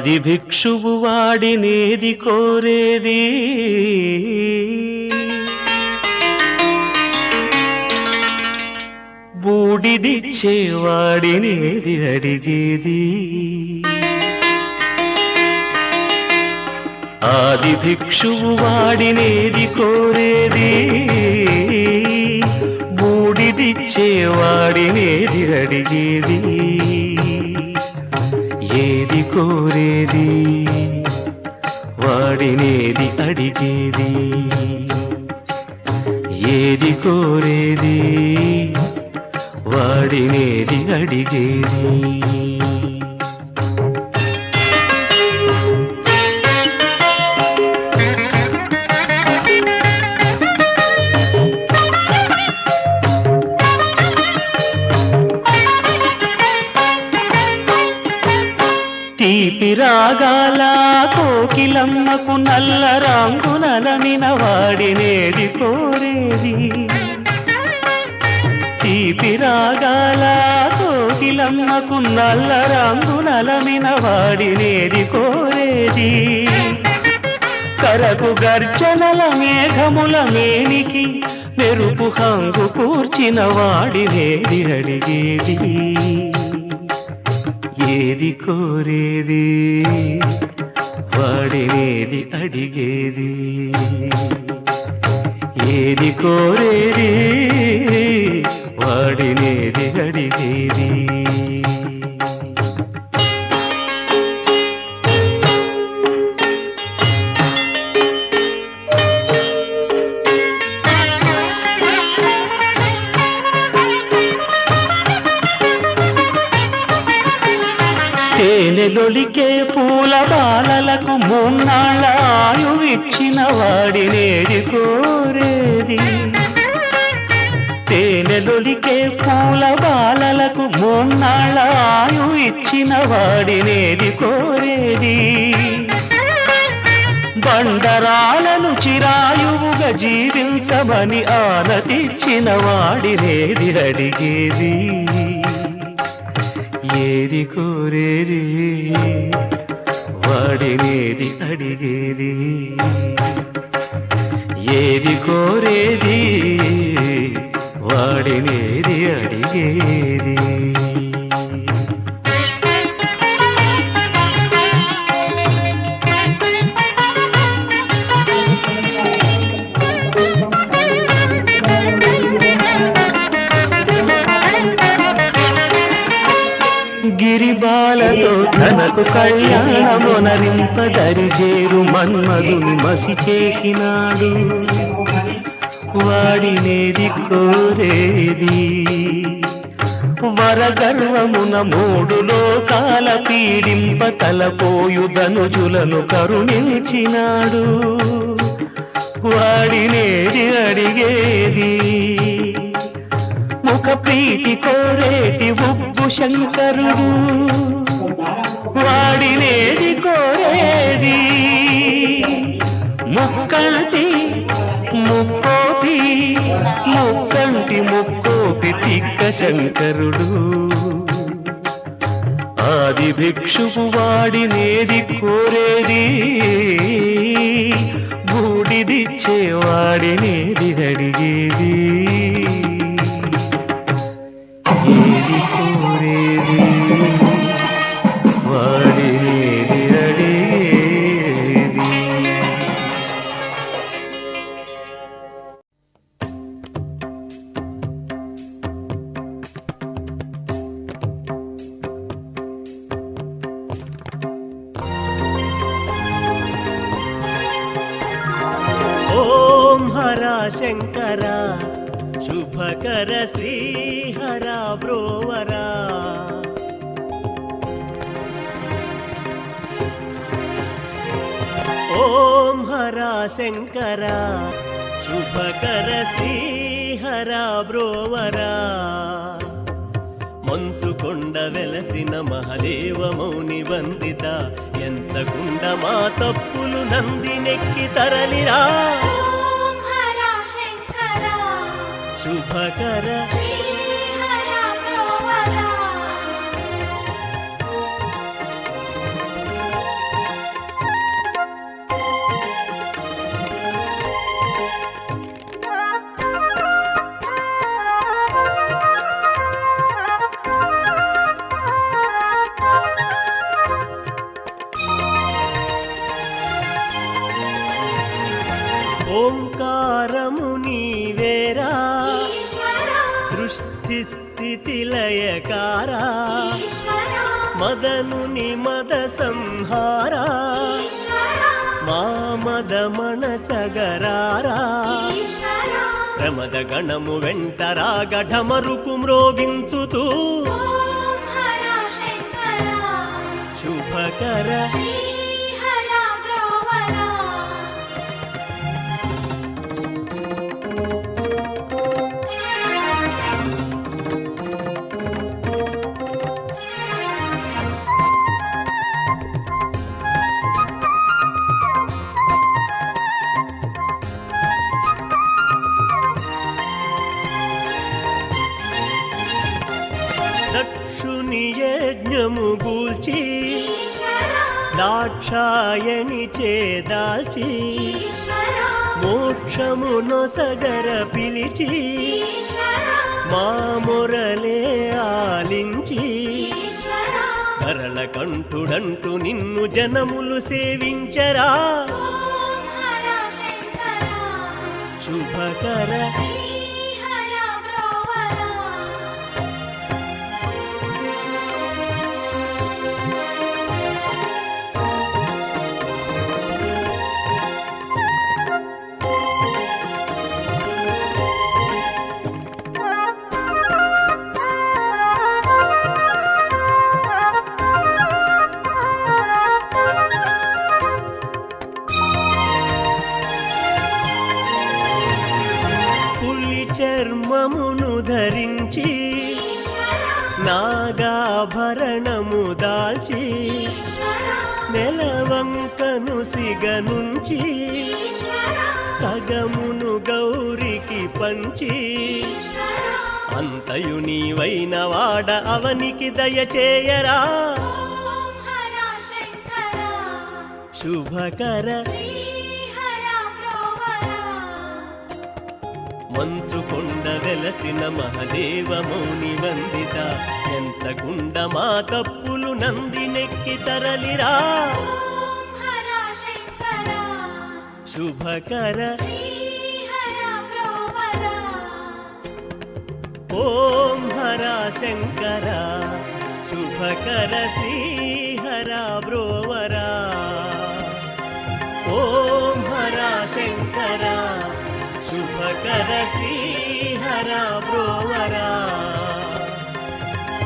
ఆది భిక్షువు వాడినేది కోరేది, బూడిదిచ్చేవాడినేది అడిగేది. ఆది భిక్షువు వాడినేది కోరేది, బూడిదిచ్చేవాడినేది అడిగేది. ఏది కోరేది వాడినేది అడిగేది, ఏది కోరేది వాడినేది అడిగేది. తీపి రాగాల కోకిలమ్మకు నల్ల రంగునలమిన వాడినేది కోరేది. తీపి రాగాల కోకిలమ్మకు నల్ల రంగునలమిన వాడినేది కోరేది. కరకు గర్జనల మేఘముల మేనికి మెరుపు హంగు కూర్చిన వాడినేది అడిగేది. ఏది కోరేది వాడినేది అడిగేది, ఏది కోరేది వాడినేది అడిగేది. తేనెలొలికే పూల బాలలకు మూన్నాళ్ళ ఆయువిచ్చిన వాడినేది కోరేది. తేనెలొలికే పూల బాలలకు మూన్నాళ్ళ ఆయువిచ్చిన వాడినేది కోరేది. బండరాలను చిరాయువుగా జీవించమని ఆనతిచ్చిన వాడినేది అడిగేది. ఏది కోరేది వాడినేది అడిగేది, ఏది కోరేది వాడినేది అడిగేది. గిరిబాలతో తనకు కళ్యాణమునరింపదరిజేరు మన్మధుని మసి చేసినాడు వాడినేది కోరేది. వరగర్వమున మూడు లోకాల పీడింప తలపోయు ధనుజులను కరుణించినాడు వాడినేది అడిగేది. ముఖ ప్రీతి కోరేటి ఉబ్బు శంకరుడు వాడినేది కోరేది. ముక్కంటి ముక్కోపి ముక్కంటి ముక్కోపి తిక్క శంకరుడు. ఆది భిక్షువు వాడినేది కోరేది, బూడిదిచ్చేవాడినేది అడిగేది. ఏది కోరేది వాడినేది అడిగేది. ఓం హర శంకర శుభకర శ్రీహర బ్రోవరా. ఓం హర శంకర శుభకర శ్రీహర బ్రోవరా. మంచుకొండ వెలసిన మహదేవ మౌని వందిత ఎంతకుండ మా తప్పులు నందినెక్కి తరలిరా. శుభకర ఓంకారము నీవేరా ఈశ్వరా సృష్టి స్థితి లయకారా ఈశ్వరా మదనుని మద సంహారా ఈశ్వరా మా మదమణ చగరారా ఈశ్వరా ప్రమద గణము వెంటరాగ ఢమరుకు మ్రోగించుతూ ఓం హర శంకర శుభకర శ్రీ హర బ్రోవరా దక్షుని యజ్ఞము గూల్చి ఈశ్వరా దాక్షాయణి చేదాల్చి ఈశ్వరా మోక్షము నొసగర పిలిచి ఈశ్వరా మా మొరలే ఆలించి ఈశ్వరా కరళ కంఠుడంటూ నిన్ను జనములు సేవించరా ఓం హర శంకర శుభకర శ్రీ హర బ్రోవరా పులి చర్మమును ధరించి ఈశ్వరా నాగాభరణము దాల్చి ఈశ్వరా నెలవంకను సిగనుంచి ఈశ్వరా సగమును గౌరికి పంచి ఈశ్వరా అంతయు నీవైన వాడ అవనికి దయచేయరా ఓం హర శంకర శుభకర శ్రీ హర బ్రోవరా మంచుకొండ వెలసిన మహదేవ మౌని వందిత ఎంతకుండ మా తప్పులు నందినెక్కి తరలిరా ఓం హర శంకర శుభకర శ్రీ హర బ్రోవరా ఓం హర శంకర శుభకర శ్రీహర బ్రోవరా ఓం హర శంకర శుభకర శ్రీహర బ్రోవరా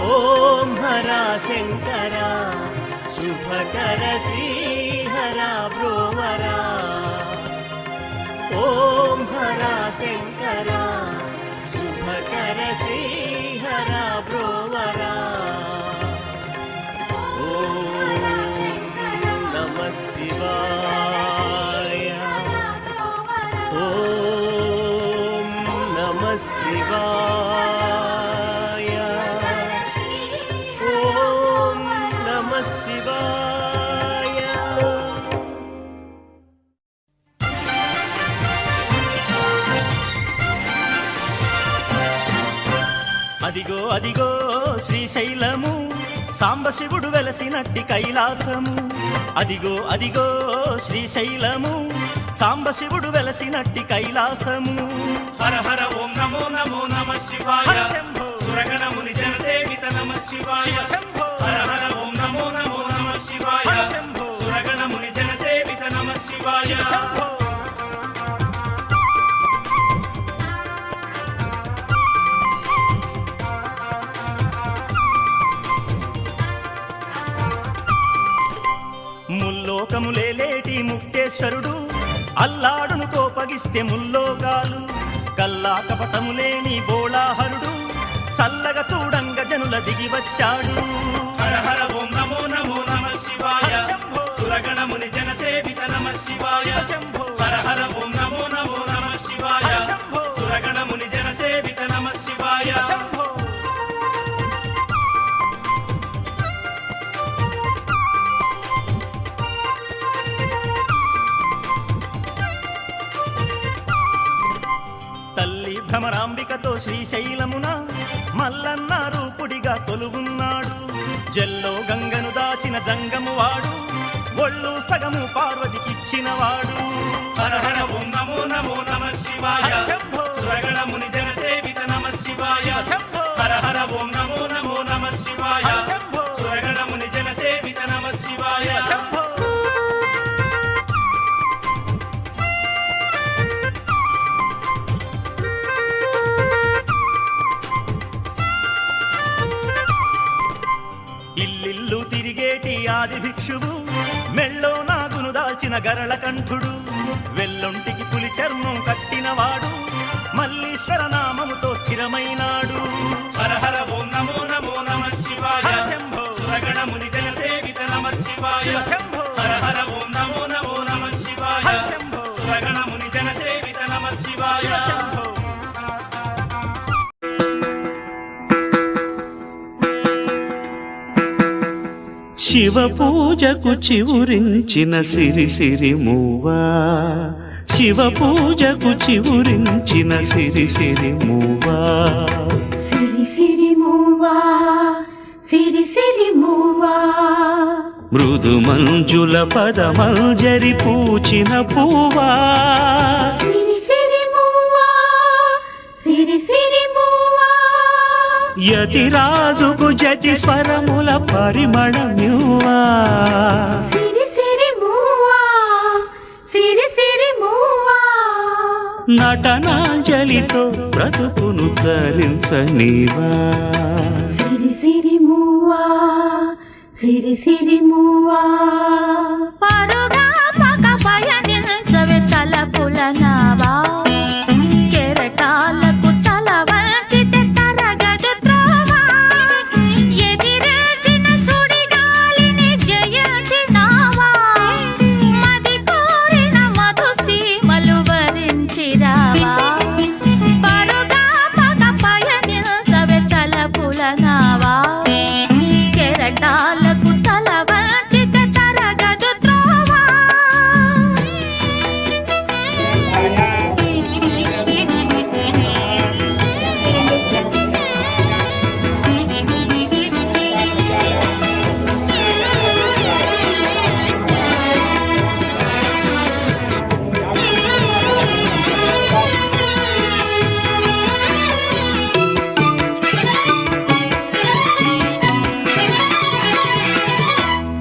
ఓం హర శంకర శుభకర శ్రీహర బ్రోవరా ఓం హర శంకర శుభకర శ్రీహర బ్రోవరా ఓం నమః శివాయ ఓం నమః శివాయ ఓం నమః శివాయ అదిగో అదిగో శ్రీశైలము సాంబశివుడు వెలసినట్టి కైలాసము అదిగో అదిగో శ్రీశైలము సాంబశివుడు వెలసినట్టి కైలాసము హర హర ఓం నమో నమో నమ శివాయ హర శంభో. సురగణముని జనసేవిత నమ శివాయ శివ శంభో. హర హర ఓం నమో నమో నమ శివాయ హర శంభో. సురగణముని జనసేవిత నమ శివాయ శివ శంభో. ముల్లోకములేలేటి ముక్తేశ్వరుడు అల్లాడును కోపగిస్తే ముల్లోకాలు కల్లా కపటములేని బోళాహరుడు సల్లగ చూడంగ జనుల దిగి వచ్చాడు హర హర ఓం నమో నమో నమ శివాయ హర శంభో. సురగణముని జనసేవిత నమ శివాయ శివ శంభో. హర హర ఓం నమో నమో నమ శివాయ హర శంభో. సురగణముని జనసేవిత నమ శివాయ శివ శంభో. తల్లి భ్రమరాంబికతో శ్రీశైలమున మల్లన్న రూపుడిగా కొలువున్నాడు జల్లో గంగను దాచిన జంగము వాడు ఒళ్ళు సగము పార్వతికిచ్చినవాడు హర హర ఓం నమో నమో ఆది భిక్షువు మెళ్ళో నాగును దాల్చిన గరళ కంఠుడు వెల్లొంటికి పులి చర్మం కట్టినవాడు మల్లీశ్వర నామముతో స్థిరమైనాడు హర హర ఓం నమో నమో నమః శివాయ హర శంభో సురగణ ముని జన సేవిత నమః శివాయ శివ శంభో హర హర ఓం నమో నమో నమః శివాయ హర శంభో సురగణ ముని జన సేవిత నమః శివాయ శివ శంభో శివ పూజకు చివురించిన సిరి సిరి మూవా శివ పూజకు చివురించిన సిరి సిరి మూవా సిరి సిరి మూవా సిరి సిరి మూవా మృదు మంజుల పదమంజరి పూచిన పూవా సిరి సిరి మూవా సిరి సిరి మూవా యతిరాజుకు జతి స్వరముల పరిమళమ్యువా సిరి సిరి మూవా సిరి సిరి మూవా నటనాంజలితో బ్రతుకును తరించనీవా సిరి సిరి మూవా సిరి సిరి మూవా పరుగా పగ పయనించవే తలపుల నావా కెరటాలకు తల వంచితే తరగదు త్రోవా ఎదిరించిన సుడిగాలిని జయించినావా మది కోరిన మధు సీమలు వరించిరావా పరుగా పగ పయనించవే తలపుల నావా కెరటాలకు తల వంచితే తరగదు త్రోవా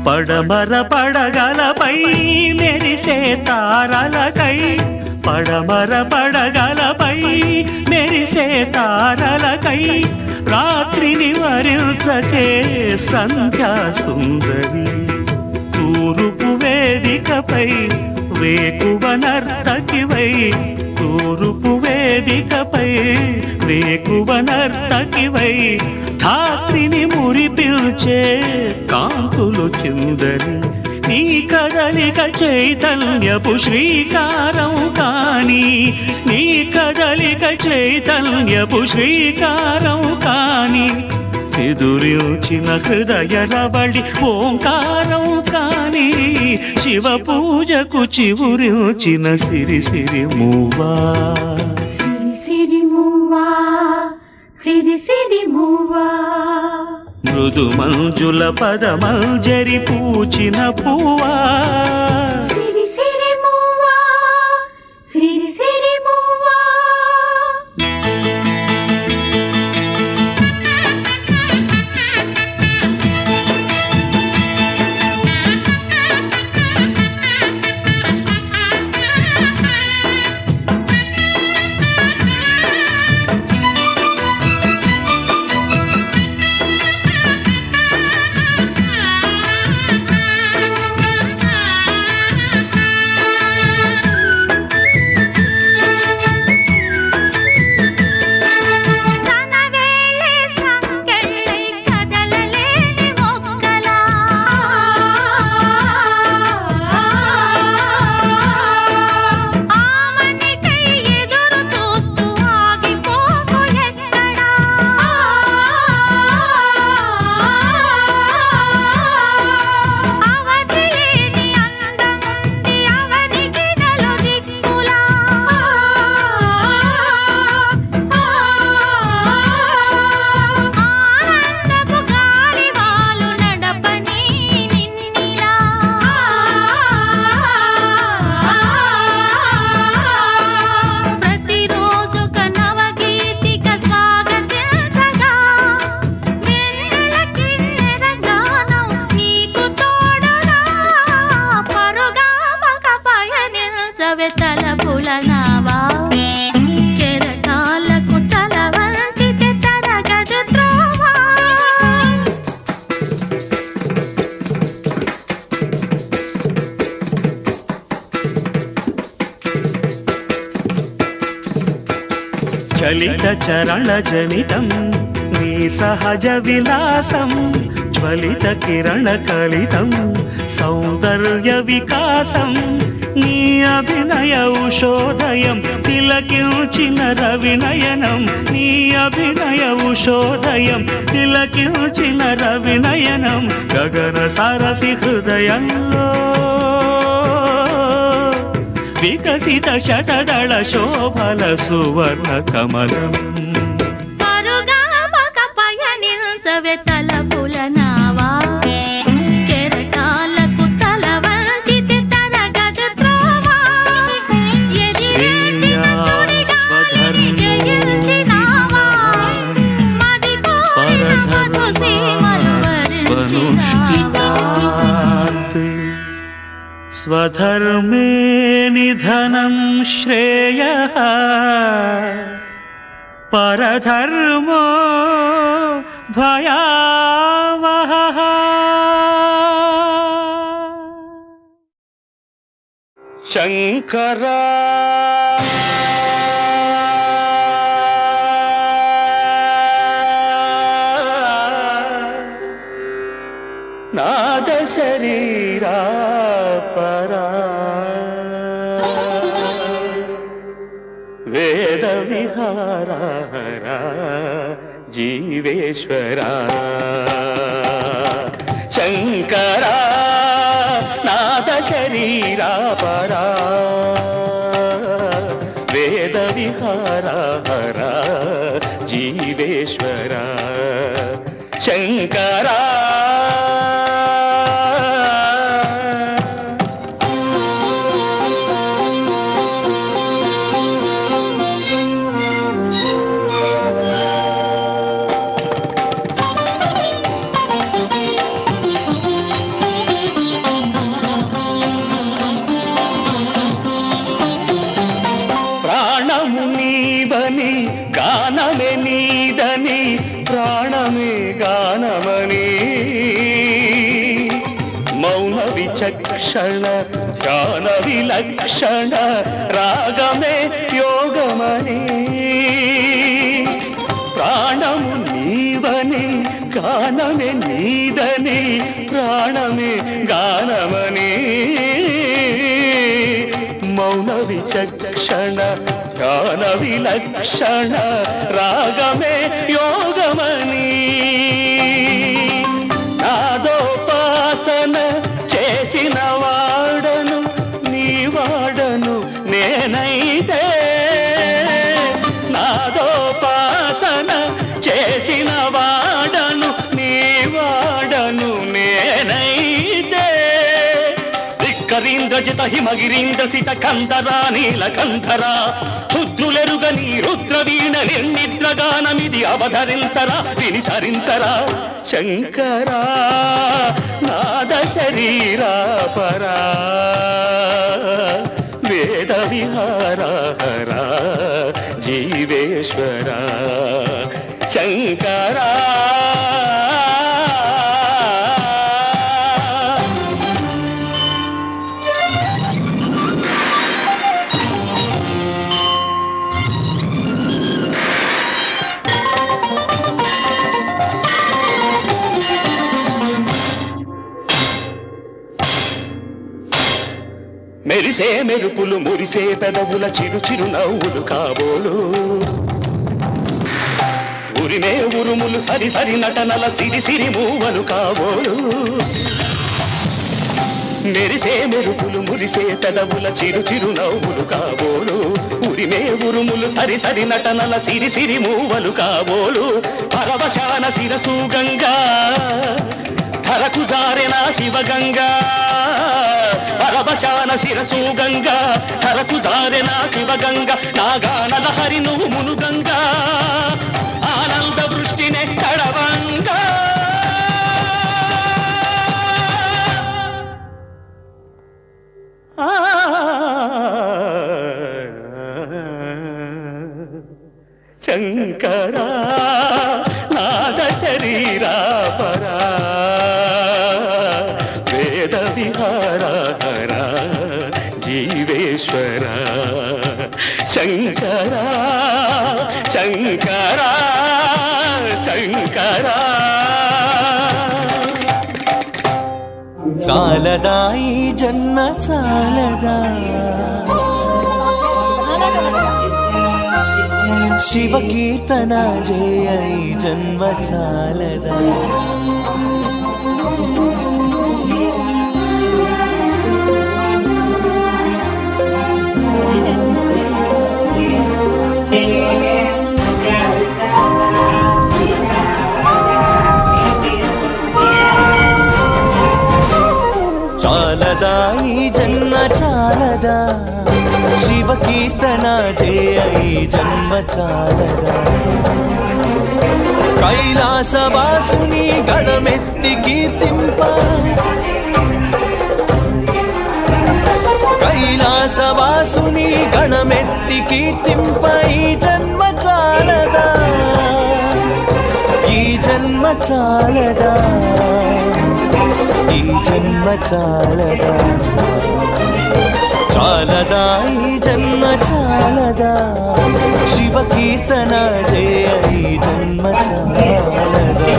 పడమర పడగలపై మెరిసే తారలకై పడమర పడగలపై మెరిసే తారలకై రాత్రిని వరించకే సంధ్యా సుందరి తూరుపు వేదికపై వేకువ నర్తకివై తూరుపు వేదికపై వేకువ నర్తకివై ధాత్రిని మురిపిల్చే కాంతులు చిందరి నీ కదలిక చైతన్యపు శ్రీకారం కాని నీ కదలిక చైతన్యపు శ్రీకారం కాని ఎదురించిన హృదయ రవళి ఓంకారం కాని శివ పూజకు చివురించిన సిరి సిరి మూవా సిరి సిరి మూవా సిరి సిరి మూవా మృదు మంజుల పదమంజరి పూచిన పూవా సిరి సిరి మూవా సిరి సిరి మూవా చలిత చరణ జనితం నీ సహజ విలాసం జ్వలిత కిరణ కలితం సౌందర్య వికాసం నీ అభినయ ఉషోదయం తిలకించిన రవినయనం నీ అభినయ ఉషోదయం తిలకించిన రవినయనం గగన సరసి హృదయంలో వికసిత శతదళ శోభల సువర్ణ కమలం పరుగామక పయనించవే తలపుల నావా చెరటాలకు తల వంచితే తరగదు త్రోవా ఎదిరించిన సుడిగాలిని జయించినావా మది కోరిన మధు సీమలు వరించినావా స్వధర్మే నిధనం శ్రేయః పరధర్మో భయావహః శంకరా నాద శరీరా పరా వేద విహారా జీవేశ్వరా శంకరా నాద శరీరా పరా వేద విహారా జీవేశ్వరా శంకరా గానమే నీదని ప్రాణమే గానమని మౌన విచక్షణ ధ్యాన విలక్షణ రాగమే యోగమని ప్రాణము నీవని గానమే నీదని ప్రాణమే గానమని మౌన విచక్షణ ధ్యాన విలక్షణ రాగమే యోగమని నాదోపాసన చేసిన వాడను నీ వాడను నేనైతే నాదోపాసన చేసిన వాడను నీ వాడను నేనైతే ధిక్కరీంద్రజిత హిమగిరీంద్ర సిత కంధరా నీలకంధరా శుద్ధులెరుగని రుద్రవీణ నిర్నిద్రగానమిది అవధరించరా వినిధరించరా శంకరా నాద శరీరా పరా వేద విహారా జీవేశ్వరా శంకరా మెరిసే మెరుపులు మురిసే పెదవుల చిరు చిరు నవ్వులు కాబోలు ఉరిమే ఉరుములు సరి సరి నటనల సిరి సిరి మూవలు కాబోలు మెరిసే మెరుపులు మురిసే పెదవుల చిరు చిరు నవ్వులు కాబోలు ఉరిమే ఉరుములు సరి సరి నటనల సిరి సిరి మూవలు కాబోలు పరవశాన శిరసు గంగా ధరకు జారెనా శివగంగా పరవశాన శిరసు గంగా ధరకు జారెనా శివగంగా నాగానల హరి నువ్వు మునుగంగా ఆనంద వృష్టినే కడవంగా శంకరా నాద శరీరా పరా వేద విహారా జీవేశ్వరా శంకరా శంకరా శంకరా. చాలదా ఈ జన్మ చాలదా, శివ కీర్తన జయ ఈ జన్మ చాలదా. చాలదా ఈ జన్మ చాలదా, శివ కీర్తన జయ ఈ జన్మ చాలదా. కైలాసవాసుని గళమెత్తి కీర్తింప, కైలాసవాసుని గణమెత్తి కీర్తింప ఈ జన్మ చాలదా, ఈ జన్మ చాలదా, ఈ జన్మ చాలదా. చాలదా ఈ జన్మ చాలదా, శివ కీర్తన జయ ఈ జన్మ చాలదా.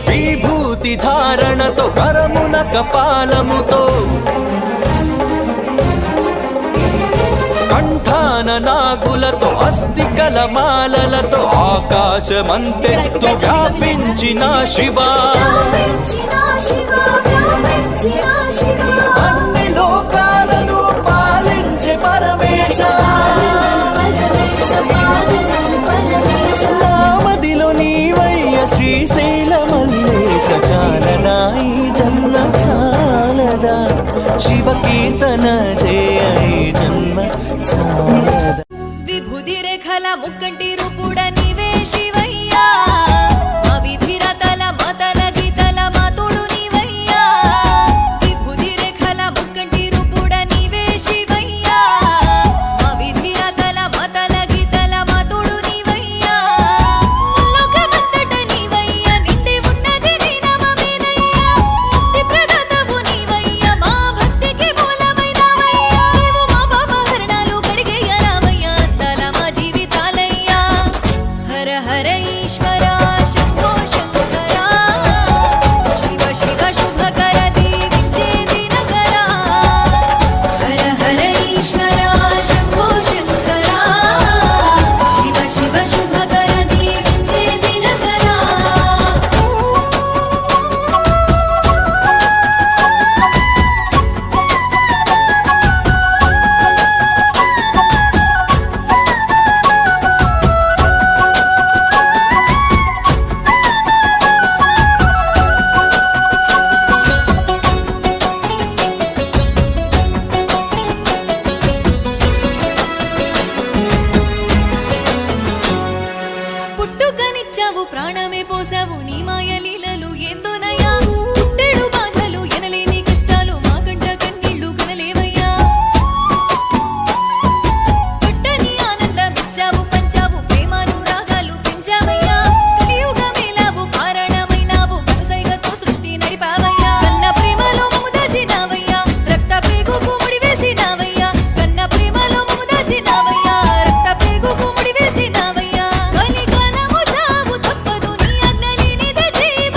విభూతి ధారణతో కరమున కపాలముతో, కంఠాన నాగులతో అస్థికల మాలలతో ఆకాశమంతెత్తు వ్యాపించిన శివా, అన్ని లోకాలను పాలించే పరమేశ. నామదిలో నీవయ్య శ్రీశైల మల్లేశ. చాలదా ఈ జన్మ చాలదా, శివ కీర్తన జయ ఈ జన్మ చాలదా. విభూది రేఖల ముక్కంటి రూపుడ నీవే శివయ్యా, అవిధిరతల మతల గీతల మాతోడు నీవయ్యా. విభూది రేఖల ముక్కంటి రూపుడ నీవే శివయ్యా, అవిధిరతల మతల గీతల మాతోడు నీవయ్యా. లోకమంతట నీవయ్యా, నిండి ఉన్నది నీ నామమేనయ్యా. ముక్తి ప్రదాతవు నీవయ్యా, మా భక్తికి మూలమైనవయ్యా. నీవు మా పాపహరణాలు కడిగేయరావయ్యా, అందాల మా జీవితాలయ్యా. హర హర ఈశ్వర శంభో శంకరా, శివ శివ శుభకర దీవించే దినకరా. హర హర ఈశ్వర శంభో శంకరా, శివ శివ శుభకర దీవించే దినకరా. పుట్టుకనిచ్చావు ప్రాణమే పోసావు, నీ మాయ లీలలు ఏందోనయ్యా. పుట్టెడు బాధలు ఎనలేని కష్టాలు, మా కంట కన్నీళ్లు కనలేవయ్యా. పట్టని ఆనందమిచ్చావు, పంచావు ప్రేమాను రాగాలు పెంచావయ్యా. కలియుగమేలావు కారణమైనావు, కనుసైగతో సృష్టి నడిపావయ్యా. కన్న ప్రేమలో మము దాచినావయ్యా, రక్త పేగుకు ముడివేసినావయ్యా. కన్న ప్రేమలో మము దాచినావయ్యా, రక్త పేగుకు ముడివేసినావయ్యా. కలికాలము చావు తప్పదు, నీ ఆజ్ఞ లేనిదే జీవ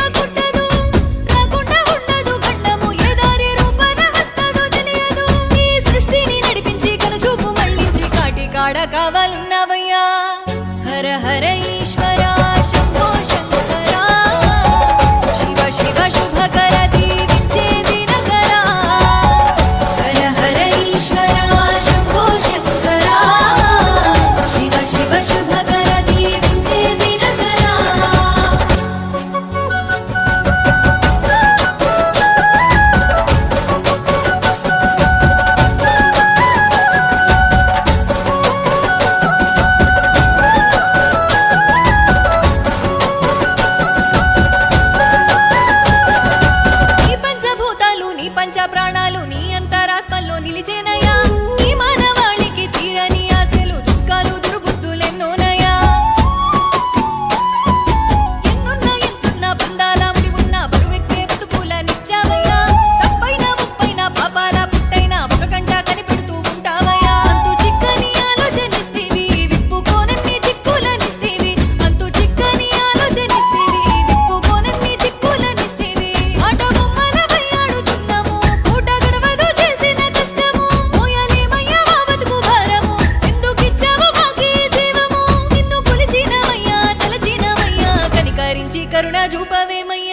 చూపవేమయ్య